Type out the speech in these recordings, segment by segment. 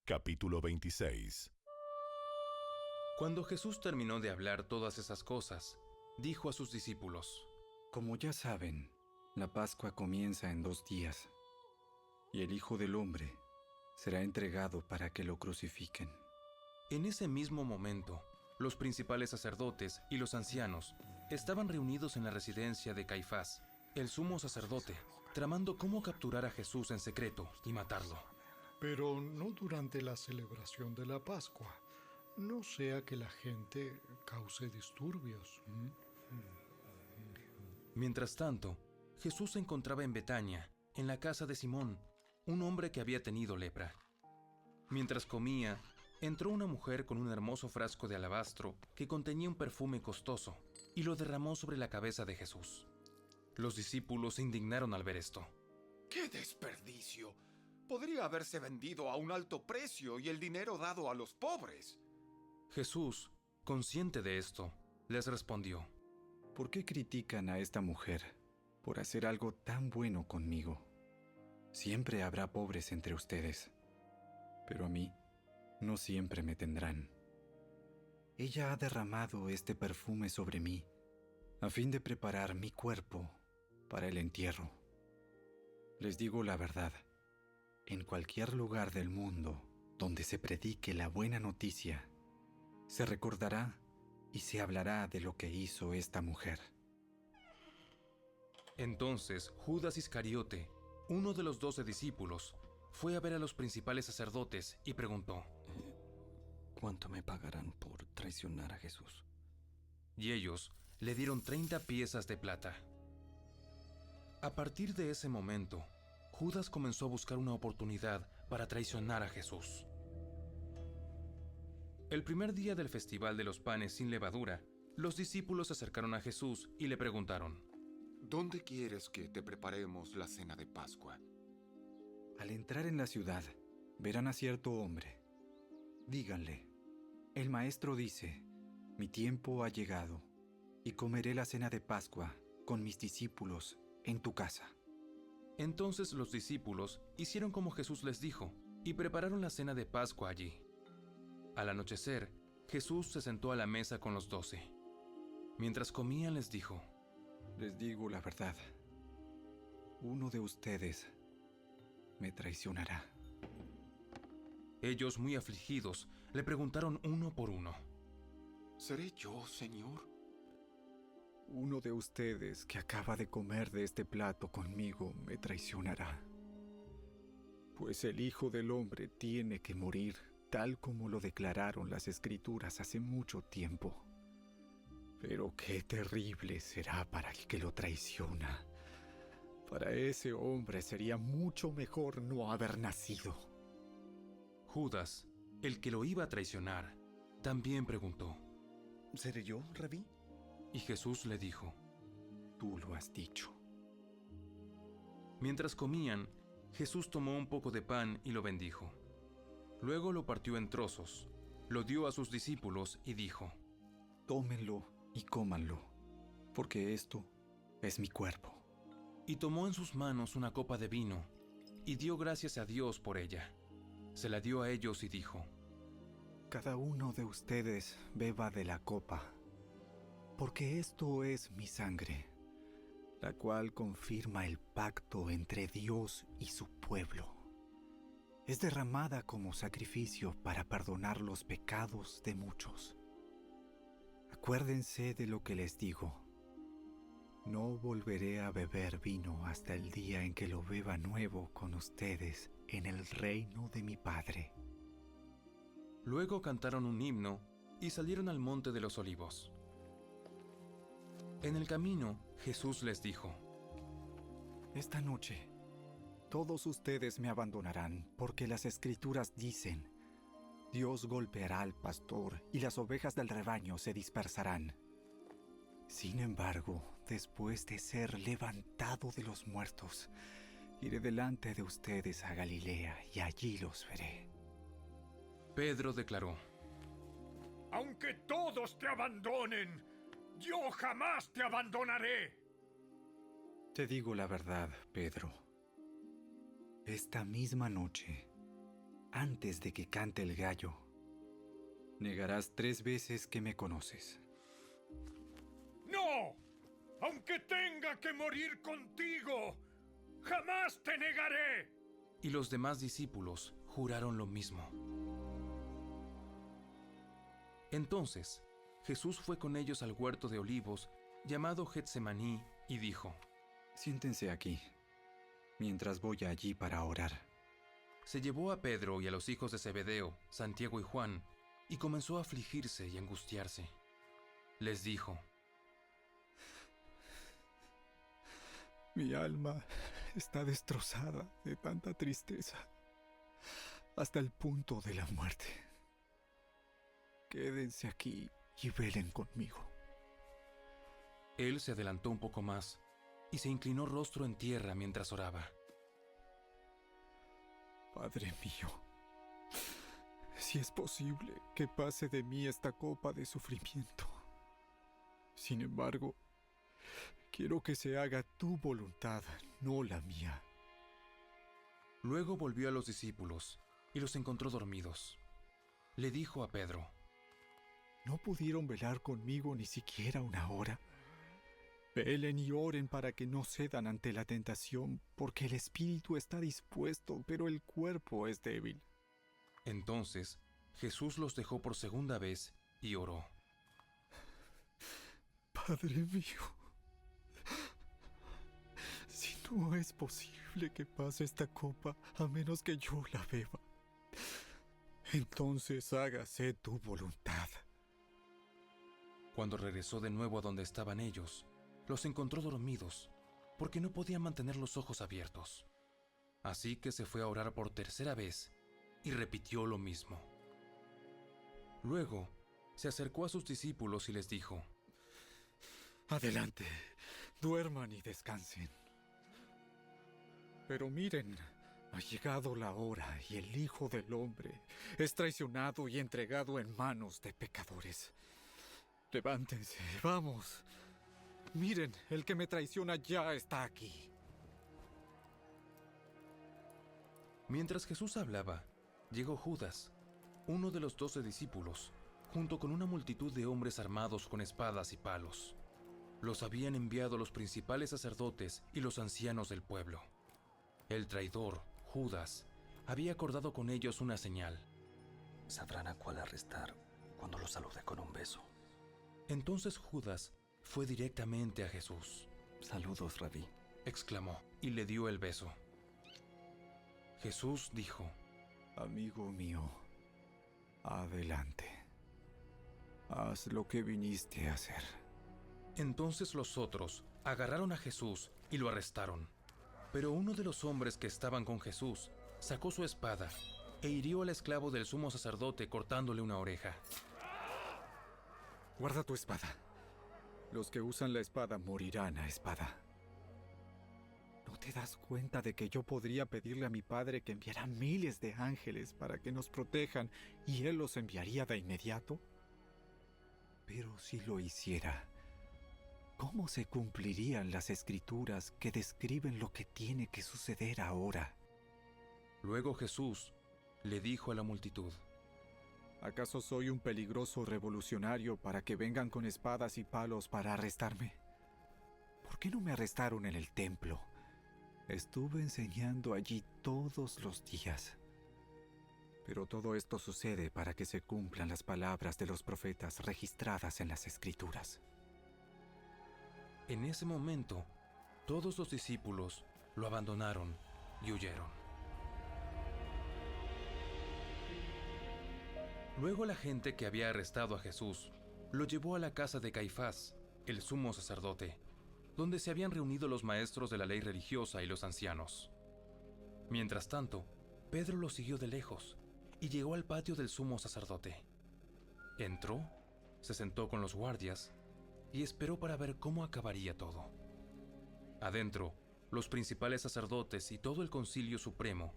Capítulo 26. Cuando Jesús terminó de hablar todas esas cosas, dijo a sus discípulos: Como ya saben, la Pascua comienza en 2 días, y el Hijo del Hombre será entregado para que lo crucifiquen. En ese mismo momento, los principales sacerdotes y los ancianos estaban reunidos en la residencia de Caifás, el sumo sacerdote, tramando cómo capturar a Jesús en secreto y matarlo. Pero no durante la celebración de la Pascua, no sea que la gente cause disturbios. Mientras tanto, Jesús se encontraba en Betania, en la casa de Simón, un hombre que había tenido lepra. Mientras comía, entró una mujer con un hermoso frasco de alabastro que contenía un perfume costoso y lo derramó sobre la cabeza de Jesús. Los discípulos se indignaron al ver esto. ¡Qué desperdicio! Podría haberse vendido a un alto precio y el dinero dado a los pobres. Jesús, consciente de esto, les respondió: ¿Por qué critican a esta mujer por hacer algo tan bueno conmigo? Siempre habrá pobres entre ustedes, pero a mí no siempre me tendrán. Ella ha derramado este perfume sobre mí a fin de preparar mi cuerpo para el entierro. Les digo la verdad, en cualquier lugar del mundo donde se predique la buena noticia, se recordará y se hablará de lo que hizo esta mujer. Entonces Judas Iscariote, uno de los 12 discípulos, fue a ver a los principales sacerdotes y preguntó: ¿Cuánto me pagarán por traicionar a Jesús? Y ellos le dieron 30 piezas de plata. A partir de ese momento, Judas comenzó a buscar una oportunidad para traicionar a Jesús. El primer día del Festival de los Panes sin Levadura, los discípulos se acercaron a Jesús y le preguntaron: ¿Dónde quieres que te preparemos la cena de Pascua? Al entrar en la ciudad, verán a cierto hombre. Díganle: el maestro dice, mi tiempo ha llegado, y comeré la cena de Pascua con mis discípulos en tu casa. Entonces los discípulos hicieron como Jesús les dijo y prepararon la cena de Pascua allí. Al anochecer, Jesús se sentó a la mesa con los 12. Mientras comían les dijo: Les digo la verdad, uno de ustedes me traicionará. Ellos, muy afligidos, le preguntaron uno por uno: ¿Seré yo, Señor? Uno de ustedes que acaba de comer de este plato conmigo me traicionará. Pues el Hijo del Hombre tiene que morir, tal como lo declararon las Escrituras hace mucho tiempo. Pero qué terrible será para el que lo traiciona. Para ese hombre sería mucho mejor no haber nacido. Judas, el que lo iba a traicionar, también preguntó: ¿Seré yo, Rabí? Y Jesús le dijo: Tú lo has dicho. Mientras comían, Jesús tomó un poco de pan y lo bendijo. Luego lo partió en trozos, lo dio a sus discípulos y dijo: Tómenlo y cómanlo, porque esto es mi cuerpo. Y tomó en sus manos una copa de vino y dio gracias a Dios por ella. Se la dio a ellos y dijo: Cada uno de ustedes beba de la copa, porque esto es mi sangre, la cual confirma el pacto entre Dios y su pueblo. Es derramada como sacrificio para perdonar los pecados de muchos. Acuérdense de lo que les digo. No volveré a beber vino hasta el día en que lo beba nuevo con ustedes en el reino de mi Padre. Luego cantaron un himno y salieron al monte de los Olivos. En el camino, Jesús les dijo: Esta noche, todos ustedes me abandonarán, porque las Escrituras dicen, Dios golpeará al pastor y las ovejas del rebaño se dispersarán. Sin embargo, después de ser levantado de los muertos, iré delante de ustedes a Galilea y allí los veré. Pedro declaró: Aunque todos te abandonen, yo jamás te abandonaré. Te digo la verdad, Pedro. Esta misma noche, antes de que cante el gallo, negarás 3 veces que me conoces. ¡No! Aunque tenga que morir contigo, jamás te negaré. Y los demás discípulos juraron lo mismo. Entonces, Jesús fue con ellos al huerto de olivos, llamado Getsemaní, y dijo: Siéntense aquí, mientras voy allí para orar. Se llevó a Pedro y a los hijos de Zebedeo, Santiago y Juan, y comenzó a afligirse y angustiarse. Les dijo: Mi alma está destrozada de tanta tristeza, hasta el punto de la muerte. Quédense aquí y velen conmigo. Él se adelantó un poco más y se inclinó rostro en tierra mientras oraba. Padre mío, si es posible que pase de mí esta copa de sufrimiento. Sin embargo, quiero que se haga tu voluntad, no la mía. Luego volvió a los discípulos y los encontró dormidos. Le dijo a Pedro: ¿No pudieron velar conmigo ni siquiera una hora? Velen y oren para que no cedan ante la tentación, porque el espíritu está dispuesto, pero el cuerpo es débil. Entonces Jesús los dejó por segunda vez y oró: Padre mío, si no es posible que pase esta copa a menos que yo la beba, entonces hágase tu voluntad. Cuando regresó de nuevo a donde estaban ellos, los encontró dormidos, porque no podían mantener los ojos abiertos. Así que se fue a orar por tercera vez y repitió lo mismo. Luego se acercó a sus discípulos y les dijo: Adelante, duerman y descansen. Pero miren, ha llegado la hora y el Hijo del Hombre es traicionado y entregado en manos de pecadores. Levántense, vamos. Miren, el que me traiciona ya está aquí. Mientras Jesús hablaba, llegó Judas, uno de los 12 discípulos, junto con una multitud de hombres armados con espadas y palos. Los habían enviado los principales sacerdotes y los ancianos del pueblo. El traidor, Judas, había acordado con ellos una señal. Sabrán a cuál arrestar cuando los salude con un beso. Entonces Judas fue directamente a Jesús. Saludos, Rabí. Exclamó y le dio el beso. Jesús dijo: Amigo mío, adelante. Haz lo que viniste a hacer. Entonces los otros agarraron a Jesús y lo arrestaron. Pero uno de los hombres que estaban con Jesús sacó su espada e hirió al esclavo del sumo sacerdote cortándole una oreja. Guarda tu espada. Los que usan la espada morirán a espada. ¿No te das cuenta de que yo podría pedirle a mi padre que enviara miles de ángeles para que nos protejan y él los enviaría de inmediato? Pero si lo hiciera, ¿cómo se cumplirían las escrituras que describen lo que tiene que suceder ahora? Luego Jesús le dijo a la multitud: ¿Acaso soy un peligroso revolucionario para que vengan con espadas y palos para arrestarme? ¿Por qué no me arrestaron en el templo? Estuve enseñando allí todos los días. Pero todo esto sucede para que se cumplan las palabras de los profetas registradas en las Escrituras. En ese momento, todos los discípulos lo abandonaron y huyeron. Luego la gente que había arrestado a Jesús lo llevó a la casa de Caifás, el sumo sacerdote, donde se habían reunido los maestros de la ley religiosa y los ancianos. Mientras tanto, Pedro lo siguió de lejos y llegó al patio del sumo sacerdote. Entró, se sentó con los guardias y esperó para ver cómo acabaría todo. Adentro, los principales sacerdotes y todo el concilio supremo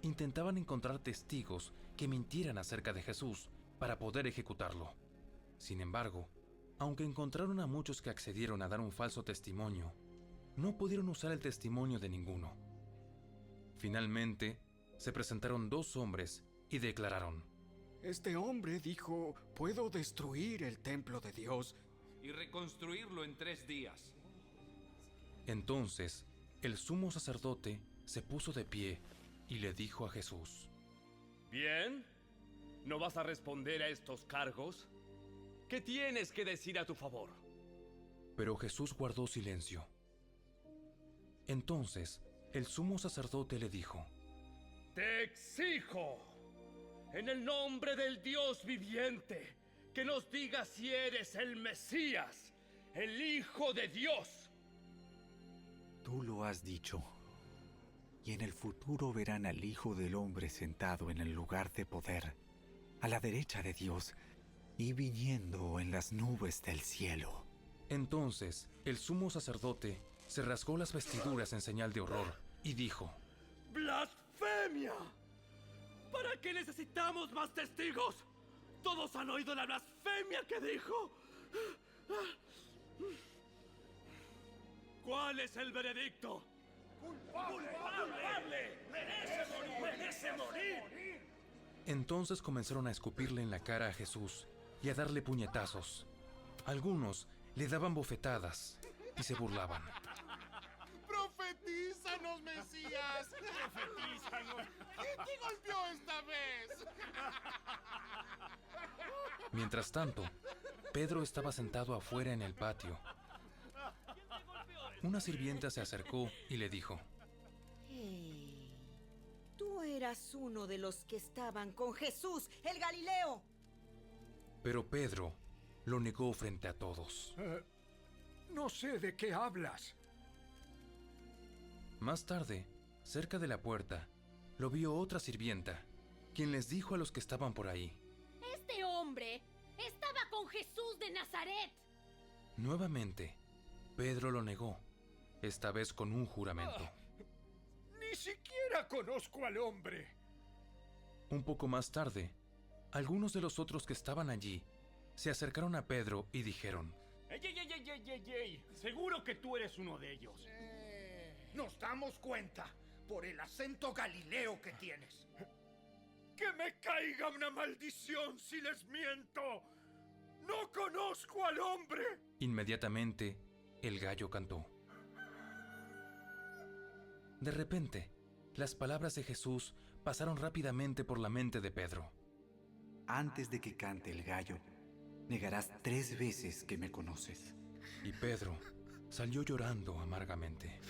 intentaban encontrar testigos que mintieran acerca de Jesús para poder ejecutarlo. Sin embargo, aunque encontraron a muchos que accedieron a dar un falso testimonio, no pudieron usar el testimonio de ninguno. Finalmente, se presentaron 2 hombres y declararon: Este hombre dijo, puedo destruir el templo de Dios y reconstruirlo en 3 días. Entonces el sumo sacerdote se puso de pie y le dijo a Jesús: Bien, ¿no vas a responder a estos cargos? ¿Qué tienes que decir a tu favor? Pero Jesús guardó silencio. Entonces el sumo sacerdote le dijo: Te exijo, en el nombre del Dios viviente, que nos digas si eres el Mesías, el Hijo de Dios. Tú lo has dicho. Y en el futuro verán al Hijo del Hombre sentado en el lugar de poder, a la derecha de Dios, y viniendo en las nubes del cielo. Entonces el sumo sacerdote se rasgó las vestiduras en señal de horror y dijo: ¡Blasfemia! ¿Para qué necesitamos más testigos? Todos han oído la blasfemia que dijo. ¿Cuál es el veredicto? ¡Culpable! ¡Merece morir! Entonces comenzaron a escupirle en la cara a Jesús y a darle puñetazos. Algunos le daban bofetadas y se burlaban. ¡Profetízanos, Mesías! ¡Profetízanos! ¿Quién te golpeó esta vez? Mientras tanto, Pedro estaba sentado afuera en el patio. Una sirvienta se acercó y le dijo: Hey, tú eras uno de los que estaban con Jesús, el Galileo. Pero Pedro lo negó frente a todos. No sé de qué hablas. Más tarde, cerca de la puerta, lo vio otra sirvienta, quien les dijo a los que estaban por ahí: Este hombre estaba con Jesús de Nazaret. Nuevamente, Pedro lo negó, esta vez con un juramento. Ni siquiera conozco al hombre. Un poco más tarde, algunos de los otros que estaban allí se acercaron a Pedro y dijeron: ¡Ey! Seguro que tú eres uno de ellos. Nos damos cuenta por el acento galileo que tienes. ¡Que me caiga una maldición si les miento! ¡No conozco al hombre! Inmediatamente, el gallo cantó. De repente, las palabras de Jesús pasaron rápidamente por la mente de Pedro. Antes de que cante el gallo, negarás 3 veces que me conoces. Y Pedro salió llorando amargamente.